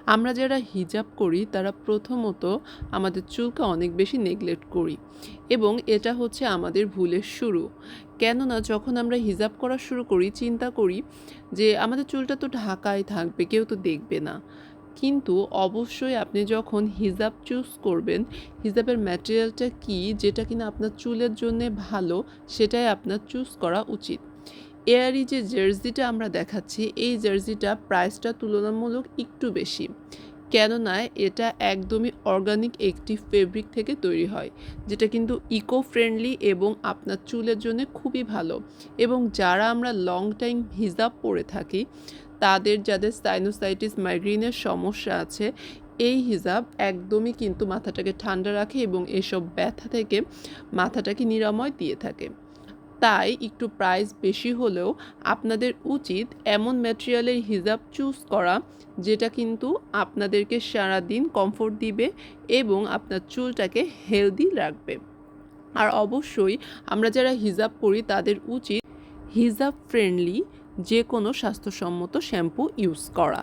আমরা যারা হিজাব করি তারা প্রথমত আমাদের চুলকে অনেক বেশি নেগলেক্ট করি এবং এটা হচ্ছে আমাদের ভুলের শুরু। কেননা যখন আমরা হিজাব করা শুরু করি চিন্তা করি যে আমাদের চুলটা তো ঢাকায় থাকবে, কেউ তো দেখবে না। কিন্তু অবশ্যই আপনি যখন হিজাব চুজ করবেন, হিজাবের ম্যাটেরিয়ালটা কী যেটা কিনা আপনার চুলের জন্যে ভালো সেটাই আপনার চুজ করা উচিত। এয়ারি যে জার্সিটা আমরা দেখাচ্ছি এই জার্সিটা প্রাইসটা তুলনামূলক একটু বেশি, কেননা এটা একদমই অর্গানিক একটি ফেব্রিক থেকে তৈরি হয়, যেটা কিন্তু ইকো ফ্রেন্ডলি এবং আপনার চুলের জন্য খুবই ভালো। এবং যারা আমরা লং টাইম হিজাব পরে থাকি তাদের যাদের সাইনোসাইটিস মাইগ্রেনের সমস্যা আছে, এই হিজাব একদমই কিন্তু মাথাটাকে ঠান্ডা রাখে এবং এসব ব্যথা থেকে মাথাটাকে নিরাময় দিয়ে থাকে। তাই একটু প্রাইস বেশি হলেও আপনাদের উচিত এমন ম্যাটেরিয়ালের হিজাব চুজ করা যেটা কিন্তু আপনাদেরকে সারাদিন কমফোর্ট দিবে এবং আপনার চুলটাকে হেলদি রাখবে। আর অবশ্যই আমরা যারা হিজাব পরি তাদের উচিত হিজাব ফ্রেন্ডলি যে কোনো স্বাস্থ্যসম্মত শ্যাম্পু ইউজ করা।